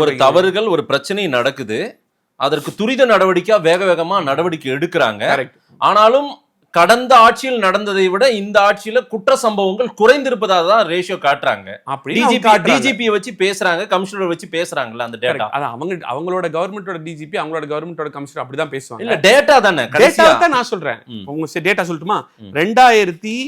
ஒரு தவறுகள் ஒரு பிரச்சனை நடக்குது, அதற்கு துரித நடவடிக்கையா வேக வேகமா நடவடிக்கை எடுக்கிறாங்க. ஆனாலும் கடந்த ஆட்சியில் நடந்ததை விட இந்த ஆட்சியில குற்ற சம்பவங்கள் குறைந்திருப்பதாக தான் ரேஷியோ காட்டுறாங்க. டிஜிபி வச்சு பேசுறாங்க, கமிஷனர் வச்சு பேசுறாங்கல்ல அந்த டேட்டா. அவங்களோட கவர்மெண்டோட டிஜிபி அவங்களோட கவர்மெண்டோட கமிஷனர் அப்படிதான் பேசுவாங்க. இல்ல டேட்டா தானே, டேட்டா தான் நான் சொல்றேன். உங்க டேட்டா சொல்லட்டுமா? 2020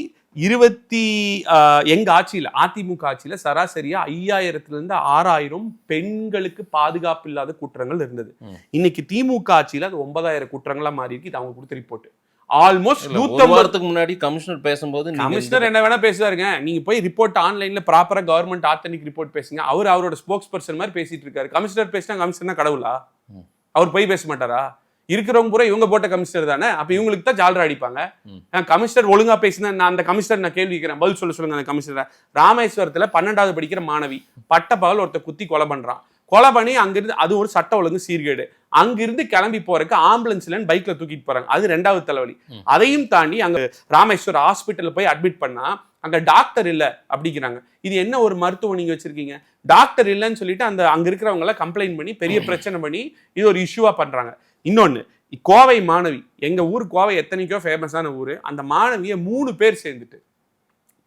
எங்க ஆட்சியில, அதிமுக ஆட்சியில சராசரியா 5000 இருந்து 6000 பெண்களுக்கு பாதுகாப்பு இல்லாத குற்றங்கள் இருந்தது. இன்னைக்கு திமுக ஆட்சியில அது 9000 குற்றங்களா மாறி இருக்கு. இது அவங்க கொடுத்த ரிப்போர்ட். ஆல்மோஸ்ட் 150 வாரத்துக்கு முன்னாடி கமிஷனர் பேசும்போது கமிஷனர் என்ன வேணா பேசுவாருங்க. நீங்க போய் ரிப்போர்ட் ஆன்லைன்ல ப்ராப்பரா கவர்மெண்ட் ஆத்தென்டிக் ரிப்போர்ட் பேசுங்க. அவரோட ஸ்போக்ஸ் பர்சன் மாதிரி பேசிட்டு இருக்காரு. கமிஷனர் பேசினா கமிஷனர் கடவுளா? அவர் போய் பேச மாட்டாரா? இருக்கிறவங்க பூரா இவங்க போட்ட கமிஷனர் தானே. அப்ப இவங்களுக்கு தான் ஜாலரா அடிப்பாங்க. கமிஷனர் ஒழுங்கா பேசினா நான் அந்த கமிஷனர் நான் கேள்வி கேட்கிறேன், பதில் சொல்லுங்க. அந்த கமிஷனர் ராமேஸ்வரத்துல 12வது படிக்கிற மாணவி பட்ட பகல் ஒருத்த குத்தி கொலை பண்றான். கொலை பண்ணி அங்கிருந்து, அது ஒரு சட்ட ஒழுங்கு சீர்கேடு, அங்கிருந்து கிளம்பி போறதுக்கு ஆம்புலன்ஸ்ல பைக்ல தூக்கிட்டு போறாங்க. அது 2வது தலைவலி. அதையும் தாண்டி அங்க ராமேஸ்வரம் ஹாஸ்பிட்டல்ல போய் அட்மிட் பண்ணா அங்க டாக்டர் இல்ல அப்படிங்கிறாங்க. இது என்ன ஒரு மருத்துவம் நீங்க வச்சிருக்கீங்க? டாக்டர் இல்லைன்னு சொல்லிட்டு அங்க இருக்கிறவங்க எல்லாம் கம்ப்ளைண்ட் பண்ணி பெரிய பிரச்சனை பண்ணி இது ஒரு இஷ்யூவா பண்றாங்க. இன்னொன்னு, கோவை மாணவி, எங்க ஊர் கோவை எத்தனைக்கோ ஃபேமஸான ஊரு. அந்த மாணவியை 3 பேர் சேர்ந்துட்டு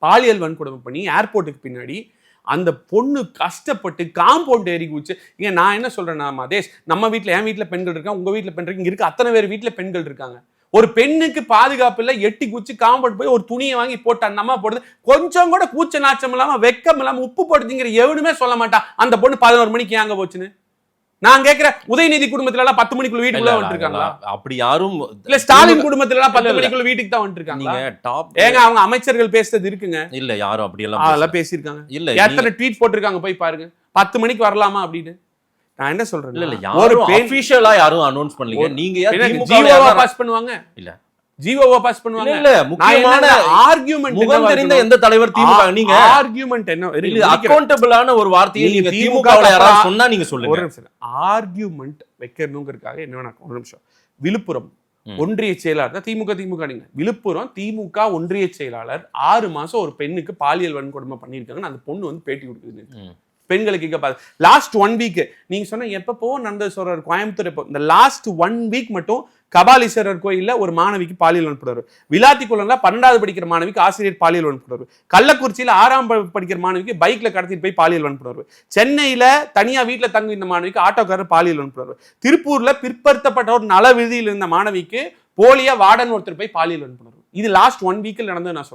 பாலியல் வன்கொடுமை பண்ணி ஏர்போர்ட்டுக்கு பின்னாடி அந்த பொண்ணு கஷ்டப்பட்டு காம்பவுண்ட் ஏறி குதிச்சு. இங்க நான் என்ன சொல்றேன்னா, மதேஷ், நம்ம வீட்டுல, என் வீட்டுல பெண்கள் இருக்காங்க, உங்க வீட்டுல பெண்கள் இங்க இருக்கு, அத்தனை பேர் வீட்டுல பெண்கள் இருக்காங்க. ஒரு பெண்ணுக்கு பாதுகாப்பு இல்ல, எட்டி குச்சி காம்பவுண்ட் போய் ஒரு துணியை வாங்கி போட்டு அந்த அம்மா போடுது. கொஞ்சம் கூட கூச்ச நாச்சம் இல்லாம, வெக்கம் இல்லாம, உப்பு போடுதுங்கிற எவனுமே சொல்ல மாட்டான் அந்த பொண்ணு 11 மணிக்கு ஏங்க போச்சுன்னு. நான் கேட்கிறேன், உதயநிதி குடும்பத்துல எல்லாம் 10 மணிக்குள்ள வீட்டுக்குள்ள வந்துருக்காங்களா? அப்படி யாரும் இல்ல. ஸ்டாலின் குடும்பத்துல எல்லாம் 10 மணிக்குள்ள வீட்டுக்கு தான் வந்துருக்காங்க. ஏங்க அவங்க அமைச்சர்கள் பேசுறது இருக்குங்க. இல்ல யாரும் அப்படி எல்லாம் அதெல்லாம் பேசியிருக்காங்க. இல்ல எத்தனை ட்வீட் போட்டிருக்காங்க போய் பாருங்க. 10 மணிக்கு வரலாமா அப்படின்னு. நான் என்ன சொல்றேன், இல்ல ஒரு ஆபீஷியலா யாரும் அனௌன்ஸ் பண்ணலீங்க. நீங்க ஜிஓவா பாஸ் பண்ணுவாங்க. இல்ல ஜிஓவா பாஸ் பண்ணுவாங்க. இல்ல முக்கியமான ஆர்குமென்ட் முகம் தெரிந்த எந்த தலைவர் திமுக? நீங்க ஆர்குமென்ட் என்ன அக்கவுண்டபிளான ஒரு வார்த்தையை நீங்க திமுகவுல யாராவது சொன்னா நீங்க சொல்லுங்க. ஒரு நிமிஷம். ஆர்குமென்ட் வைக்கணும்ங்கறதுக்காக என்ன வேணா, ஒரு நிமிஷம். விழுப்புரம் ஒன்றிய செயலாளர் தான் திமுக நீங்க. விழுப்புரம் திமுக ஒன்றிய செயலாளர் 6 மாசம் ஒரு பெண்ணுக்கு பாலியல் வன்கொடுமை பண்ணிருக்காங்க. அந்த பொண்ணு வந்து பேட்டி கொடுக்குது. பெண்களுக்கு இங்க லாஸ்ட் 1 வீக் நீங்க சொன்ன எப்பப்போ நடந்தது சொல்றாரு கோயம்புத்தூர். இந்த லாஸ்ட் 1 வீக் மட்டும் கபாலீஸ்வரர் கோயில்ல ஒரு மாணவிக்கு பாலியல் வன்புணர்வு, விளாத்திக்குளம்ல 12வது படிக்கிற மாணவிக்கு ஆசிரியர் பாலியல் வன்புணர்வு, கள்ளக்குறிச்சியில 6ஆம் படிக்கிற மாணவிக்கு பைக்ல கடத்திட்டு போய் பாலியல் வன்புணர்வு, சென்னையில தனியா வீட்டுல தங்கும் இந்த மாணவிக்கு ஆட்டோக்காரர் பாலியல் வன்புணர்வு, திருப்பூர்ல பிற்படுத்தப்பட்ட ஒரு நல விடுதியில் இருந்த மாணவிக்கு போலியா வார்டன் ஒருத்தர் போய் பாலியல் வன்புணர்வு. இது லாஸ்ட் 1 வீக்ல நடந்தது நான் சொல்றேன்.